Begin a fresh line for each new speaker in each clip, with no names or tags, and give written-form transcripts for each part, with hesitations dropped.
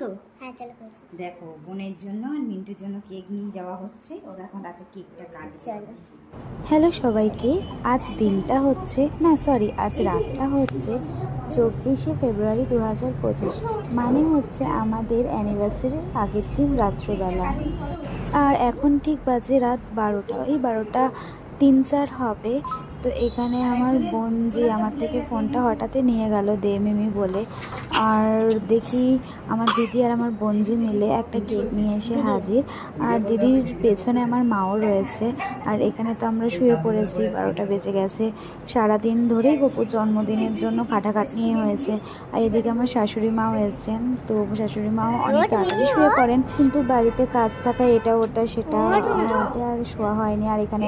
তো হ্যাঁ চলো দেখো বোনের জন্য আর মিন্টুর জন্য কেক নিয়ে যাওয়া হচ্ছে, ওরা এখন রাতে কেকটা কাটছে।
হ্যালো সবাইকে, আজ দিনটা হচ্ছে না সরি আজ রাতটা হচ্ছে 24শে ফেব্রুয়ারি 2025, মানে হচ্ছে আমাদের অ্যানিভার্সারির আগের দিন রাত্রবেলা। আর এখন ঠিক বাজে রাত 12টা, ওই 12টা 3-4 হবে। তো এখানে আমার বোন যে আমার থেকে ফোনটা হঠাৎই নিয়ে গেল দে মিমি বলে, আর দেখি আমার দিদি আর আমার বোনজি মিলে একটা কেক নিয়ে এসে হাজির। আর দিদির পেছনে আমার মাও রয়েছে। আর এখানে তো আমরা শুয়ে পড়েছি, 12টা বেজে গেছে। সারাদিন ধরেই গপুর জন্মদিনের জন্য খাটাখাটনি হয়েছে। আর এদিকে আমার শাশুড়ি মাও এসছেন, তো শাশুড়ি মাও অনেক তাড়াতাড়ি শুয়ে পড়েন, কিন্তু বাড়িতে কাজ থাকা এটা ওটা সেটা রাতে আর শোয়া হয়নি। আর এখানে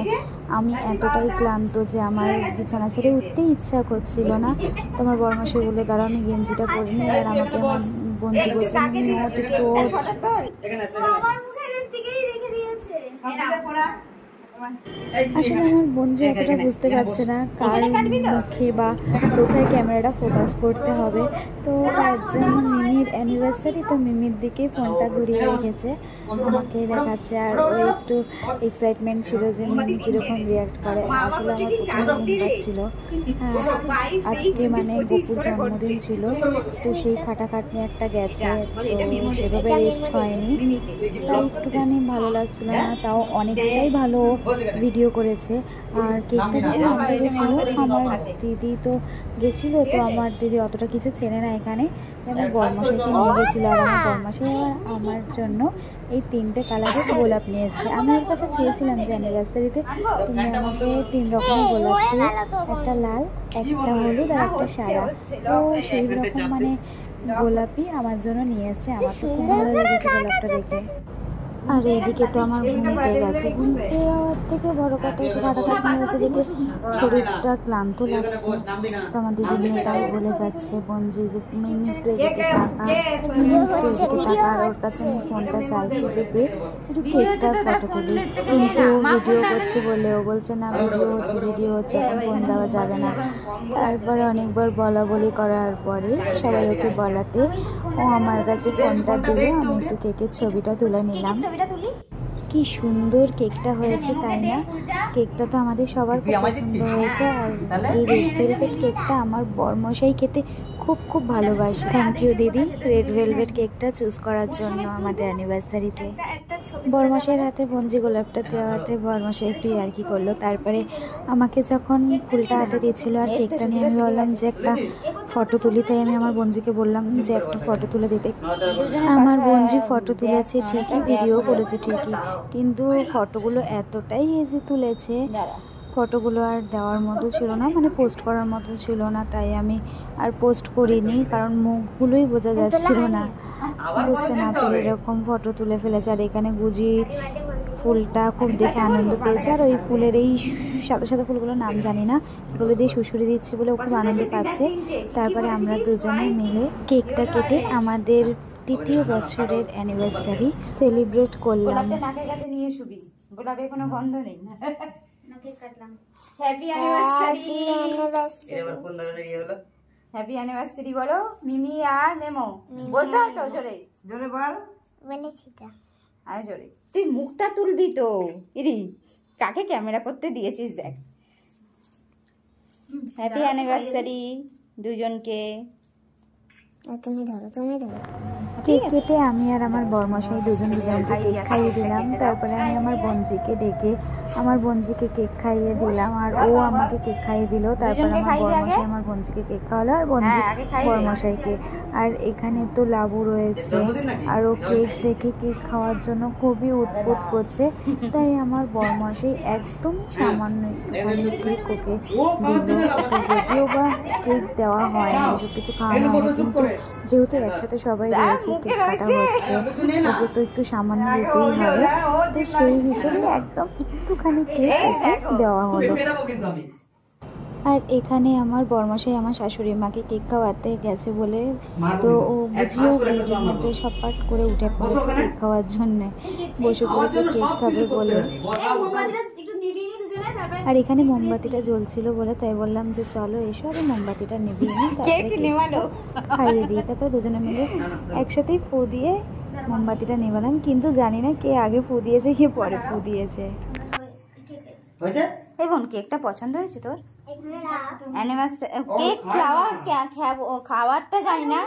আমি এতটাই ক্লান্ত যে আমার বিছানা ছেড়ে উঠতেই ইচ্ছা করছিল না। তোমার বরমাসই বললো দাঁড়াও আমি গেঞ্জিটা পরে নিই, আর আমাকে আমার বন্ধু বলছে আসলে আমার বন্ধু এতটা বুঝতে পারছে না কার মুখে বা কোথায় ক্যামেরাটা ফোকাস করতে হবে। তো তার জন্য মিমির অ্যানিভার্সারি, তো মিমির দিকে ফোনটা ঘুরিয়ে রেখেছে, আমাকে দেখাচ্ছে। আর ওই একটু এক্সাইটমেন্ট ছিল যে মিমি কীরকম রিয়াক্ট করে। আসলে আমার প্রচণ্ড ঘুম পাচ্ছিল। হ্যাঁ, আজকে মানে গপুর জন্মদিন ছিল, তো সেই খাটাখাটনি একটা গেছে, তো সেভাবে রেস্ট হয়নি, তাই একটুখানি ভালো লাগছিল না। তাও অনেকটাই ভালো ভিডিও করেছে। আর কেকটা যখন আনতে গেছিলো আমার দিদি তো গেছিলো, তো আমার দিদি অতটা কিছু চেনে না এখানে, আমার বরমাসাইকে নিয়ে গেছিলো। আর আমার বরমাসাই আমার জন্য এই 3টে কালারের গোলাপ নিয়ে এসেছে। আমি ওর কাছে চেয়েছিলাম যে অ্যানিভার্সারিতে তুমি আমাকে 3 রকমের গোলাপ দিও, একটা লাল, একটা হলুদ আর একটা সাদা। তো সেই রকম মানে গোলাপই আমার জন্য নিয়ে এসেছে। আমার তো খুব ভালো লেগেছে গোলাপটা দেখে। আর এইদিকে তো আমার ঘুম পেয়ে গেছে, ঘুম পেয়ে যাওয়ার থেকে বড় কথা একটু খাটাখাটনি হয়েছে দেখে শরীরটা ক্লান্ত লাগছে। তো আমার দিদি মেয়ে তাই বলে যাচ্ছে বঞ্জি যে মিমি একটু এদিকে টাকা, মিমি একটু এদিকে টাকা। আর ওর কাছে আমি ফোনটা চাইছি যে দে একটু কেকটার ফটো তুলি, কিন্তু ভিডিও করছে বলে ও বলছে না ভিডিও হচ্ছে এখন ফোন দেওয়া যাবে না। তারপরে অনেকবার বলা বলি করার পরে সবাই ওকে বলাতে ও আমার কাছে ফোনটা দিলে আমি একটু কেকের ছবিটা তুলে নিলাম। কি সুন্দর কেকটা হয়েছে তাই না? কেকটা তো আমাদের সবার খুব পছন্দ হয়েছে। আর এই রেড ভেলভেট কেকটা আমার বরমশাই খেতে খুব খুব ভালোবাসে। থ্যাংক ইউ দিদি রেড ভেলভেট কেকটা চুজ করার জন্য আমাদের অ্যানিভার্সারিতে। বরমশাইয়ের হাতে বঞ্জি গোলাপটা দেওয়াতে বরমশাই একটু আর কি করলো। তারপরে আমাকে যখন ফুলটা হাতে দিচ্ছিল আর কেকটা নিয়ে আমি বললাম যে একটা ফটো তুলি, তাই আমি আমার বঞ্জিকে বললাম যে একটা ফটো তুলে দিতে। আমার বঞ্জি ফটো তুলেছে ঠিকই, ভিডিও করেছে ঠিকই, কিন্তু ফটোগুলো এতটাই ইজি তুলেছে, ফটোগুলো আর দেওয়ার মতো ছিল না, মানে পোস্ট করার মতো ছিল না। তাই আমি আর পোস্ট করিনি, কারণ মুখগুলোই বোঝা যাচ্ছিল না, বুঝতে না পেরে এরকম ফটো তুলে ফেলেছে। আর এখানে গুজি ফুলটা খুব দেখে আনন্দ পেয়েছে। আর ওই ফুলের এই সাদা সাদা ফুলগুলোর নাম জানি না, এগুলো দিয়ে শুশুরি দিচ্ছি বলে ও খুব আনন্দ পাচ্ছে। তারপরে আমরা দুজনে মিলে কেকটা কেটে আমাদের 3য় বছরের অ্যানিভার্সারি সেলিব্রেট করলাম।
নাকের কাছে নিয়ে শুবি, গোলাপের কোনো গন্ধ নেই। হ্যাপি অ্যানিভার্সারি, হ্যাপি অ্যানিভার্সারি বলো মিমি আর মেমো। বলতে হয় তো জোরে জোরে বল, আর জোরে। তুই মুখটা তুলবি তো, ইরি কাকে ক্যামেরা করতে দিয়েছিস দেখ। হ্যাপি অ্যানিভার্সারি দুজনকে।
কেক কেটে আমি আর আমার বরমশাই দুজনকে কেক খাইয়ে দিলাম। তারপরে আমি আমার বোনজিকে ডেকে আমার বোনজিকে কেক খাইয়ে দিলাম, আর ও আমাকে কেক খাইয়ে দিল। তারপরে আমার বরমশাই আমার বোনজিকে কেক খাওয়ালো, আর বঞ্জি বরমশাইকে। আর এখানে তো লাবু রয়েছে, আর ও কেক দেখে কেক খাওয়ার জন্য খুবই উৎপোত করছে। তাই আমার বরমশাই একদমই সামান্য একটুখানি কেক ওকে দিল। ওকে যদিও বা কেক দেওয়া হয় না, এসব কিছু খাওয়ানো হয় না, কিন্তু যেহেতু একসাথে সবাই রয়েছে কেক কাটা হচ্ছে, ওকে তো একটু সামান্য দিতেই হবে। তো সেই হিসেবে একদম একটুখানি কেক ওকে দেওয়া হলো। আর এখানে আমার বরমশাই আমার শাশুড়ি মাকে কেক খাওয়াতে গেছে বলে, তো ও বুঝিয়েও ভিডিওর মধ্যে সপাট করে উঠে পড়েছে কেক খাওয়ার জন্য, বসে পড়েছে কেক খাবে বলে। আর এখানে মোমবাতিটা জ্বলছিল বলে তাই বললাম যে চলো এসো, আর মোমবাতিটা নিভিয়ে নিই, খাইয়ে দিই। তারপরে দুজনে মিলে একসাথেই ফু দিয়ে মোমবাতিটা নেবালাম, কিন্তু জানি না কে আগে ফু দিয়েছে কে পরে ফু দিয়েছে।
এই বোন, কেকটা পছন্দ হয়েছে তোর? কেক খাওয়ারটা জানি না,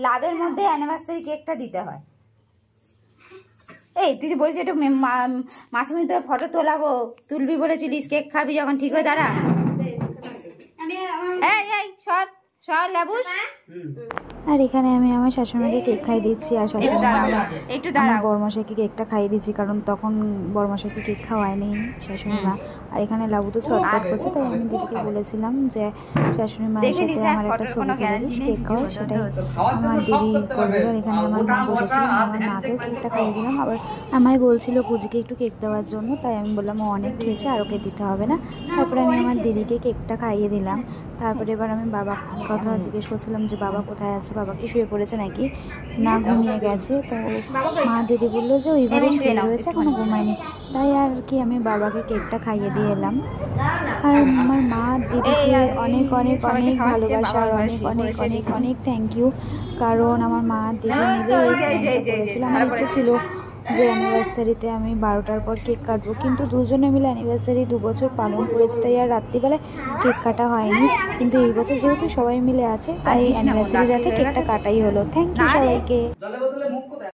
লাভের মধ্যে অ্যানিভার্সারি কেকটা দিতে হয়। এই তুই যে বলছিস একটু মাসুমি তোর ফটো তুলবি বলেছিলিস, কেক খাবি যখন ঠিক হয়ে দাঁড়া। এই সর সর লেবুস।
আর এখানে আমি আমার শাশুড়িমাকে কেক খাইয়ে দিচ্ছি, আর শাশুড়িমা আমার বড়মশাইকে কেকটা খাইয়ে দিচ্ছি, কারণ তখন বড়মশাইকে কেক খাওয়ায়নি শাশুড়িমা। আর এখানে লাবু তো ছটফট করছে, তাই আমি দিদিকে বলেছিলাম যে শাশুড়িমার সাথে আমার একটা ছবি তুলে দিস কেক খাওয়া, সেটাই আমার দিদি করে দিল। এখানে আমার মা বসেছিল, আমার মাকেও কেকটা খাইয়ে দিলাম। আবার আমায় বলছিল পুজিকে একটু কেক দেওয়ার জন্য, তাই আমি বললাম ও অনেক খেয়েছে আর ওকে দিতে হবে না। তারপরে আমি আমার দিদিকে কেকটা খাইয়ে দিলাম। তারপরে এবার আমি বাবার কথা জিজ্ঞেস করছিলাম যে বাবা কোথায় আছে, বাবা কি শুয়ে পড়েছে নাকি না ঘুমিয়ে গেছে। তো মা দিদি বললো যে ওই ঘরে শুয়ে রয়েছে, এখনো ঘুমায়নি। তাই আর কি আমি বাবাকে কেকটা খাইয়ে দিয়ে এলাম। আর আমার মা দিদিকে অনেক অনেক অনেক ভালোবাসা, আর অনেক অনেক অনেক অনেক থ্যাংক ইউ, কারণ আমার মা দিদি মিলে এই প্ল্যানটা করেছিল। আমার ইচ্ছে ছিল যে অ্যানিভার্সারিতে আমি 12টার পর কেক কাটবো, কিন্তু দুজনে মিলে অ্যানিভার্সারি 2 বছর পালন করেছি, তাই আর রাত্রিবেলায় কেক কাটা হয়নি। কিন্তু এই বছর যেহেতু সবাই মিলে আছে, তাই অ্যানিভার্সারি রাতে কেকটা কাটাই হলো। থ্যাংক ইউ সবাইকে।